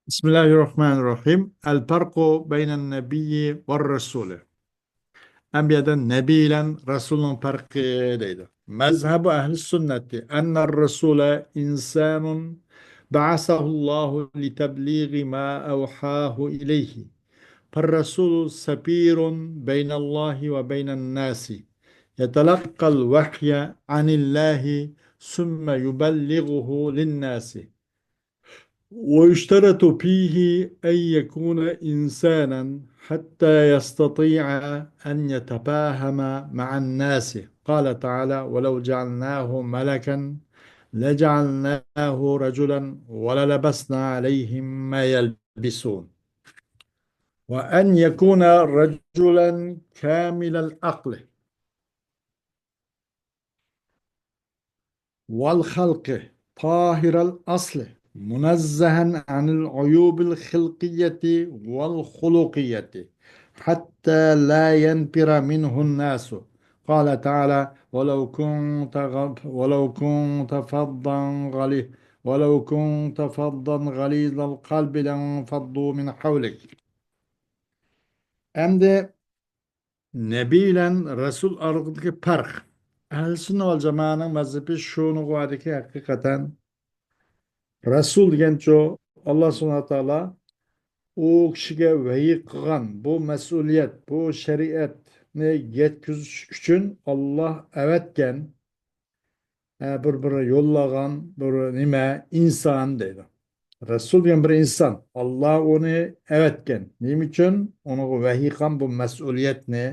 بسم الله الرحمن الرحيم. الفرق بين النبي والرسول. Enbiya'dan nebi ile Resul'ün farkı deydi. Mezhebu ehli sünneti ennel Resul'e insanun ba'asahullahu li tebliği ma evhahu ileyhi. فالرسول سفير بين الله وبين الناس يتلقى الوحي عن الله ثم يبلغه للناس ويشترط فيه أن يكون إنسانا حتى يستطيع أن يتفاهم مع الناس. قال تعالى: ولو جعلناه ملكا لجعلناه رجلا وللبسنا عليهم ما يلبسون. وأن يكون رجلا كامل العقل والخلق طاهر الأصل منزها عن العيوب الخلقية والخلقية حتى لا ينفر منه الناس. قال تعالى: ولو كنت فظا غليظ القلب لانفضوا من حولك. Hem de Nebi ile Resul arasındaki fark. Ehl-i vel Cemaat'ın mezhebi şunu var ki hakikaten Resul degan Allah subhanahu taala u kishiga vahiy qilgan bu mas'uliyat, bu shariatni yetkazish uchun Alloh avatgan, bir yo'llagan bir nima inson deydi. Resul degan bir inson. Alloh uni avatgan. Nima uchun? Uni vahiy qilgan bu mas'uliyatni,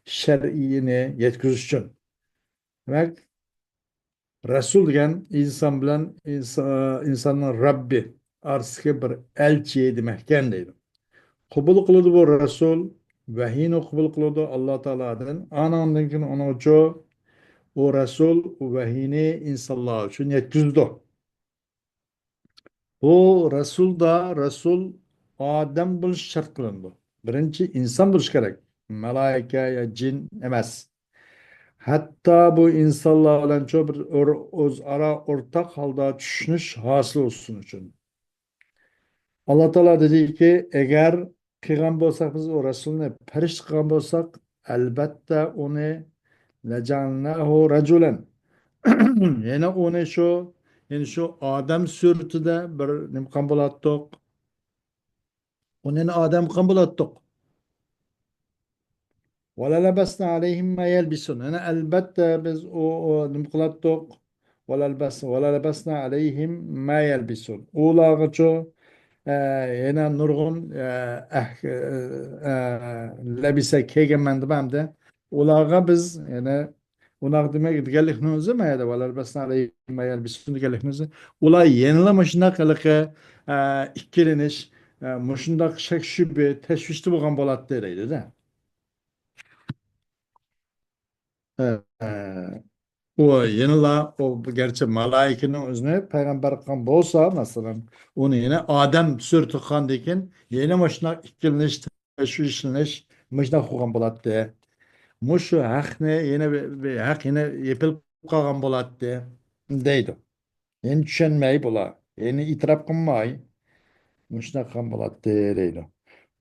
shar'iyni yetkazish uchun. Demak, Resul degan inson bilan insonning Rabbi orasiga bir elchi demakkan deydi. Qabul qiladi bu Resul, vahiyni qabul qiladi Alloh taolodan. Anandan keyin uning u Resul u vahiyni insonlar uchun yetkazdi. Bu Resul odam bo'lish shart qilindi. Birinchi inson bo'lish kerak. Malaika ya jin emas. Hatta bu insanlar bilan bir o'zaro o'rtak holda tushunish hosil bo'lsin uchun. Alloh taolo dediki, agar qilgan bo'lsak biz u rasulni farishta qilgan bo'lsak, albatta uni lajalnahu rajulan. Yana uni shu odam suratida bir nima qilgan bo'lardik. Uni odam qilgan bo'lardik. وَلَلَبَسْنَا عَلَيْهِمْ مَا يَلْبِسُونَ. Yani elbette biz o nimqlattık. وَلَلَبَسْنَا عَلَيْهِمْ مَا يَلْبِسُونَ. Ularga yana nurgun labise kiygen de ularga biz yani ular demek digerlik nüzü mü ya da وَلَلَبَسْنَا عَلَيْهِمْ مَا يَلْبِسُونَ digerlik nüzü. Ular yenile maşına kalıkı ikkileniş, maşında şek şübhe, teşvişli bulgan bolat dereydi de. O yanıla o gerçi malaikenin özüne peygamber kan bolsa mesela onu yine Adem sürtükan dekin yine başına ikiliniş teşvişleniş başına koygan bolattı. Muşu hakne yine bir hak yine yapılıp kalgan bolattı deydi. Yeni düşünmeyi bula. Yeni itiraf kılmayı muşuna kan bolattı deydi.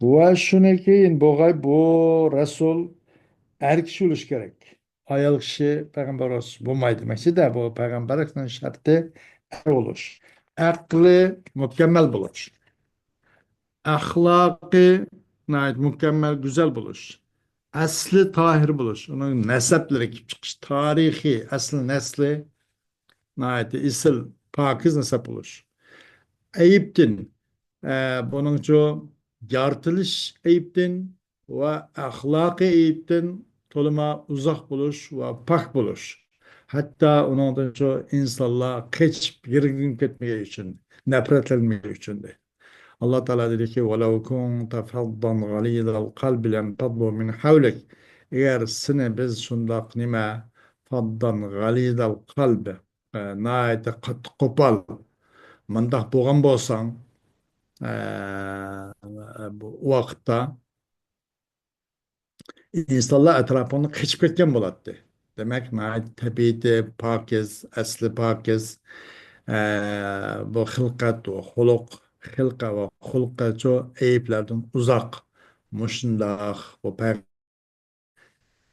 Bu şunu ki bu Resul er kişi oluş gerek. Ayol kişi peygamber olsun. Bulmaydı demekse de bu peygamberlikten şartı er oluş. Aklı mükemmel buluş. Ahlakı mükemmel güzel buluş. Aslı tahir buluş. Onun nesepleri çıkış. Tarihi asıl nesli isil pakiz nesep buluş. Eyüptin. Bunun çoğu yaratılış Eyüptin ve ahlakı Eyüptin toluma uzak buluş ve pak buluş. Hatta onun da çoğu insanlığa kaçıp yırgın etmeye için, nefret etmeye için de. Allah Teala dedi ki وَلَوْ كُنْتَ فَضًّا غَلِيظَ الْقَلْبِ لَانْفَضُّوا مِنْ حَوْلِكَ. Eğer seni biz şundak nime faddan galidal kalbe naite kat kopal mındak boğan bolsan bu vaqtda insanlar etrafını keçip ketken bo'lardi. Demek tabiati pokiz, asli pokiz, bu xilqat, xuluq, xilqa va xulqa ço eyiplerden uzak. Muşundaq bu pek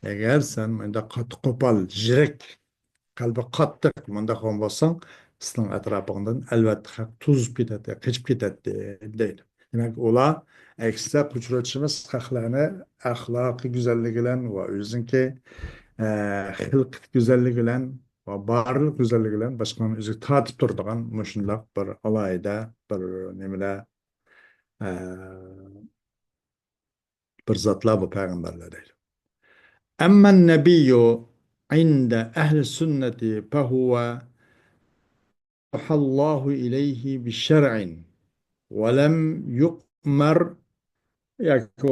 eğer sen menda katı kopal, jirek, kalbi qattiq munda qon bolsaң, sizning atrofingdan albatta haq tuzib ketadi, qichib ketadi deydi. Demak, ular aksida uchrashimiz haqlarni axloqiy go'zalligi bilan va o'ziniki xilqat go'zalligi bilan va barliq go'zalligi bilan boshqani o'ziga tortib turadigan mushundoq bir alohida bir nimalar bir zotlar bu payg'ambarlar deydi. أما النبي عند أهل السنة فهو أوحى الله إليه بشرع ولم يؤمر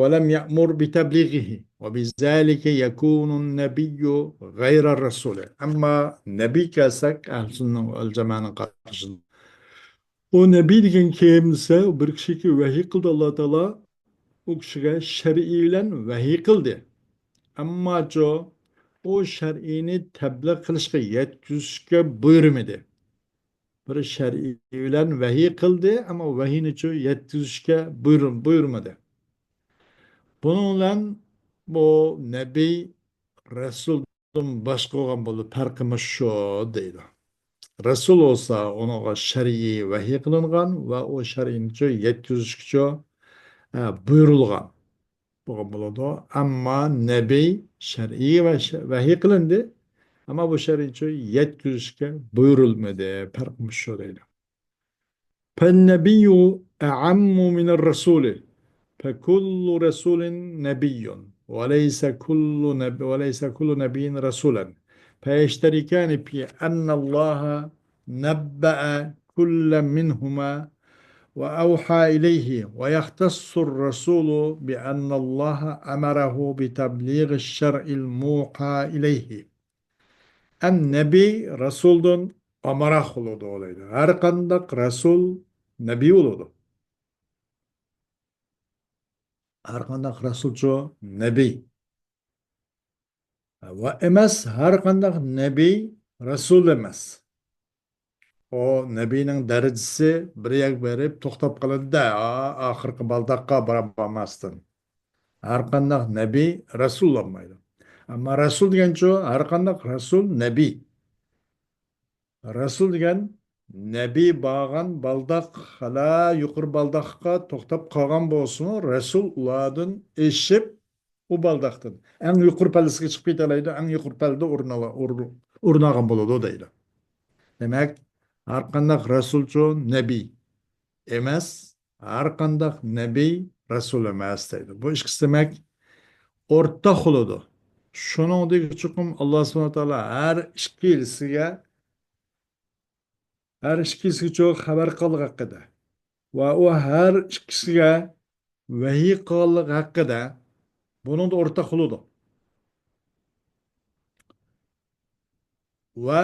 ولم يأمر بتبليغه وبذلك يكون النبي غير الرسول. أما نبي كاسك أهل السنة والجماعة قارشın. O nebi degen kimse o bir kişiye vahiy kıldı Allah Teala o kişiye şer'i ile vahiy kıldı. Amma o şer'ini tebliğ kılışka yetkizişke buyurmadı. Bir şer'i ile vahiy kıldı ama vahiyini yetkizişke buyurmadı. Bununla bu Nebi Resul'ün başka olan bu farkımız şu deydi. Resul olsa ona şer'i vahiy kılıngan ve o şer'ini yetkizişke buyurulgan. Bu buludu. Ama Nebi şer'i ve vahiy kılındı. Ama bu şer'i yetkizişke buyurulmadı. Farkımız şu deydi. فالنبي أعم من الرسول فكل رسول نبي وليس كل نبي رسولا فيشتركان في أن الله نبأ كل منهما وأوحى إليه ويختص الرسول بأن الله أمره بتبليغ الشرع الموحى إليه النبي رسول أمره oludu olaydı. Her kandak Resul Nebi oludu. Her kandak Resulço Nebi. Ve emes her kandak Nebi Resul emez. O Nebi'nin derecesi bir yak verip toxtab kaladı da ahırkı baldakka barabamasın. Her kandak Nebi Resul olmaydı. Ama Resul degen her kandak Resul Nebi. Resul degan Nebi bağan baldak hala yuqur baldakka toxtab kalgan bolsun Resul uladın eşip o baldaqdan. En yuqur pallisiga chiqib ketalaydi, en yuqur palda o'rnagan bo'ladi deydi. Demak, har qanday rasulcho nabiy emas, har qanday nabiy rasul emas deydi. Bu ikki demak o'rta xuludi. Shuningdek chuqum Alloh subhanahu va taolo har ikkisiga xabar qilgan haqida va u har ikkisiga vahiy qilgan haqida bunun da o'rta xuludi. Ve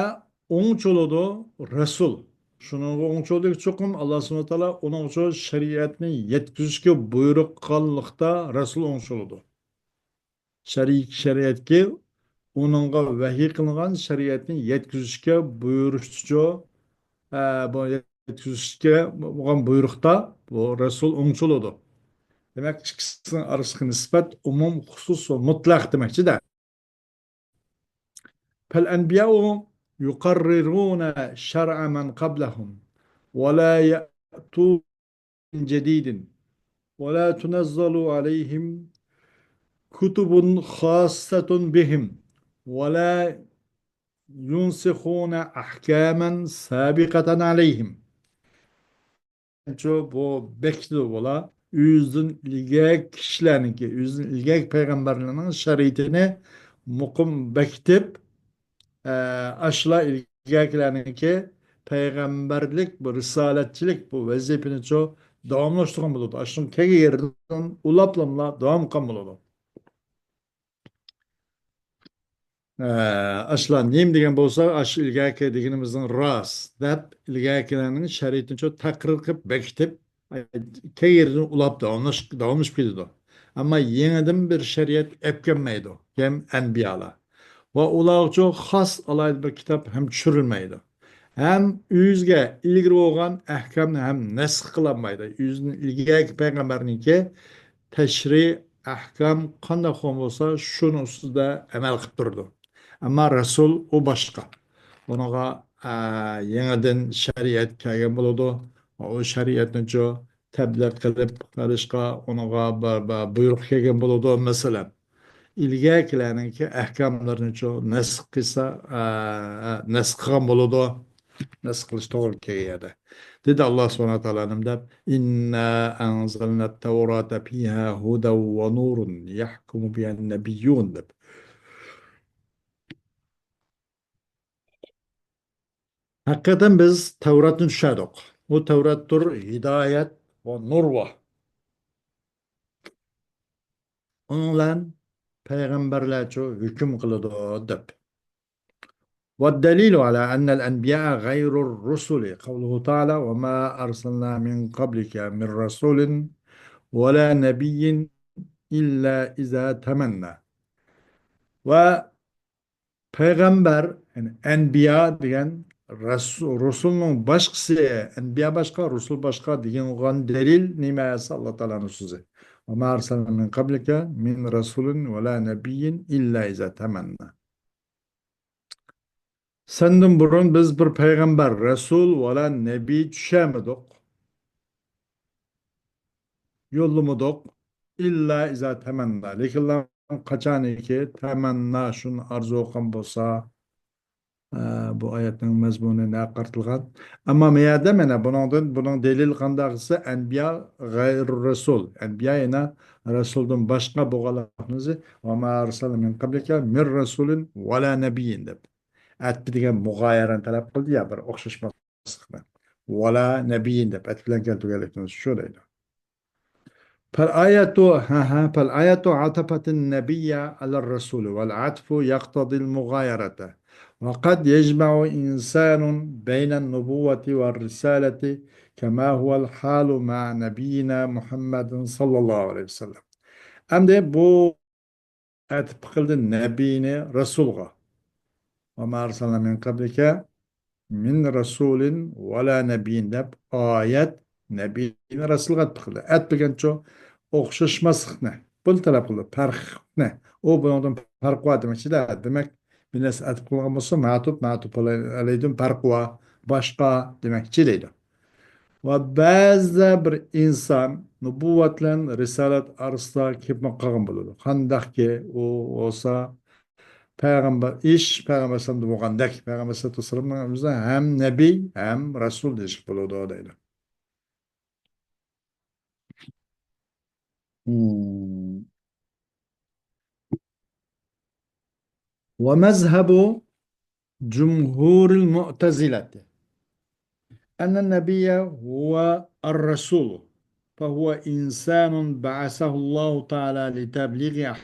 onun çoluğu Resul. Şunun onun çoluğu çokum Allah subhanahu wa ta'ala onun çoluğu şeriatını yetkizişke buyruk kallıkta Resul onun çoluğu. Şeriatki onunla vahiy kılınan şeriatını yetkizişke buyuruşçu bu yetkizişke buyrukta bu Resul onun çoluğu. Demek ikisinin arasındaki nispet umum, husus ve mutlak demekçi de. فالأنبياء يقررون شرع من قبلهم ولا يأتون من جديد ولا تنزل عليهم كتب خاصة بهم ولا ينسخون أحكاما سابقة عليهم. Bu bekli ola yüzün ilgek kişilerinki, yüzün ilgek peygamberlerinin şeritini mukum bektip aşla ilgilerininki peygamberlik, bu risaletçilik, bu vazifini çok devamlaştıran buludu. Aşın kegi yerden ulaplamla devam kan buludu. Aşla neyim degen bolsa, aşı ilgaki degenimizin ras, dep ilgakilerinin şeritini çok takrir kıp, bekitip, kegi yerden ulap devamlaş bilidu. Ama yeniden bir şeriat epkenmeydi. Hem enbiyala. Ve ular çok has alaylı bir kitap hem çürülmeydi. Hem yüzge ilgili olan ahkamni hem nesk kılamaydı. Yüzün ilgili peygamberninki teşri ahkam qanday olsa şunun ustida amal qilib turdi. Ammo Rasul u boshqa. Unaqa yangidan shariat kelgan bo'ladi. O shariatni jo tabliq qilib qilishga unaqa buyruq kelgan bo'ladi masalan. İlgililerninki ahkamlarni jo nasx qilsa nasx qilgan bo'ladi. Nasıl kılıç doğru kiyede. Dedi Allah subhanahu teala'nın da inna anzalna tevrata fiha huda ve nurun yahkumu bihen nebiyyun deb. Hakikaten biz Tevrat'ın düşerdik. O Tevrat'tır hidayet ve nur var. Onunla peygamberler çok hüküm kılıdı deb. والدليل على أن الأنبياء غير الرسل قوله تعالى وما أرسلنا من قبلك من رسول ولا نبي إلا إذا تمنى ve peygamber yani enbiya diyen Resul'ün başkası enbiya başka Resul başka diyen olan delil nimesi Allah Teala'nın sözü. Ve ma arsalna min qablike min rasulun ve la nebiyyin illa iza temenna. Senden burun biz bir peygamber, Resul ve la nebi düşemedik, yollamadık. İlla iza temenna. Lekin lan kaçan ki temenna şunu arzu okan bolsa bu ayetning mazmunini aqartilgan. Ammo bu yerda mana buning delil qandaqisi anbiya g'ayr rasul. Anbiya yana rasuldan boshqa bo'lganlarimizni va ma arsalna min qablika min rasulin va la nabiyyin deb. Atbi degan mug'oyaran talab qildi ya bir o'xshashmaslikni. Va la nabiyyin deb at bilan keltirganligimiz shu deydi. فالآية عطفت النبي على الرسول والعطف يقتضي المغايرة وقد يجمع إنسان بين النبوة والرسالة كما هو الحال مع نبينا محمد صلى الله عليه وسلم. أمده بو عطف قلد النبي رسولغا وما أرسلنا من قبلك min rasulin ve la nebiyyin deb ayet nebiyni rasulga tıkıldı. Et bilgenço okşaşmaslık ne? Bunu talep kıldı. Fark ne? O bunun fark var demek ki de demek bir nes et kullanması matup aleydin fark var başka demek ki deydi. Ve bazı bir insan nübüvvetle risalet arasında kipme kalın buludu. Kandak ki o olsa Peygamber iş Peygamber sallallahu aleyhi Peygamber sallallahu aleyhi ve sellem hem nebi hem resul deşik buludu odaydı. Hmm. ومذهب جمهور المعتزلة أن النبي هو الرسول فهو إنسان بعثه الله تعالى لتبليغ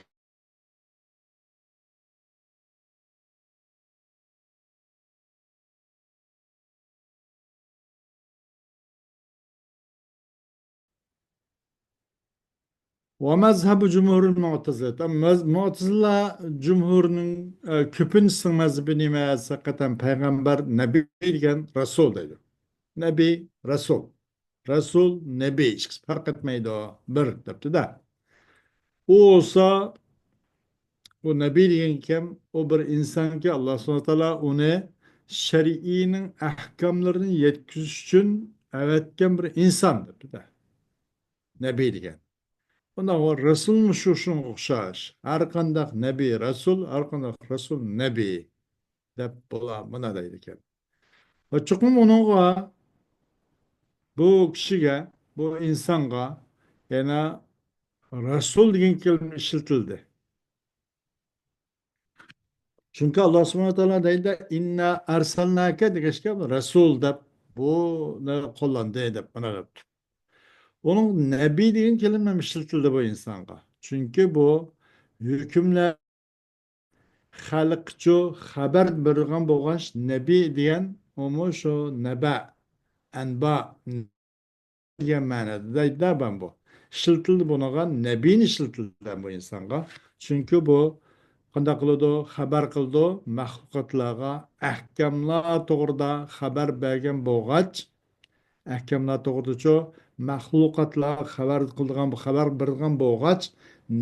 ومذهب جمهور المعتزلة معتزلة cumhurunun köpünsün mezhebi nimesi hakikaten peygamber nebi degan rasul deydi. Nebi rasul. Rasul nebi hiç fark etmeydi o bir depti de. O olsa o nebi degan kim o bir insan ki Allah subhanahu wa ta'ala onu şer'inin ahkamlarını yetkiziş için evetken bir insan depti de. Nebi degan. Bunda o Resul'muş şuşun okşaş. Arkandak Nebi Resul, arkandak Resul Nebi. Dep buna deydi ki. Ve çıkım onunla bu kişiye, bu insanga yana Resul degan kelime işletildi. Çünkü Allah subhanahu wa ta'ala deydi inna arsalnake degeçke Resul dep bu ne kullandı dep buna dep. Onun Nebi degan kelime işletildi bu insanga. Çünkü bu hükümler xalqcho xabar bergan bo'lg'ach nabiy degan umi shu naba anba degan ma'noda deydi bu ishiltildi bunaqa nabiyni ishiltildi bu insonga chunki bu Qanday qiladi? Xabar qildi mahluqotlarga ahkamlar to'g'rida xabar bergan bo'lg'ach, ahkamlar to'g'ridachu mahluqotlarga xabar bergan bo'lg'ach,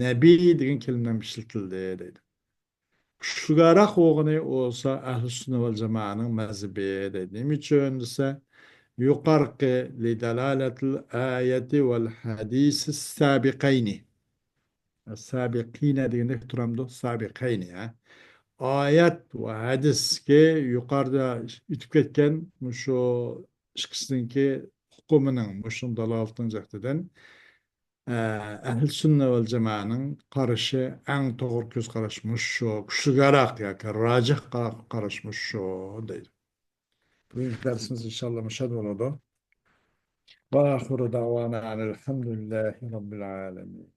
nabiy degan kelma ishlatildi deydi. Kuchliroq o'g'ini olsa ahli sunna val jamoaning mazhabi deydi. Nima uchun desa, yuqorqi lidalalatil ayati val hadisi sabiqayni. Sabiqina deganda turamdi, sabiqayni. Oyat va hadisga yuqorida o'tib ketgan shu ikkisininki hukmining shu dalolatning jihatidan ahli sunna val jamoaning qarashi eng to'g'ri ko'z qarashimiz shu, kuchliroq yoki rojih qarashimiz shu deydi. Bugungi darsimiz inshaalloh mushad bo'ladi. Va axiru davana alhamdulillahi robbil alamin.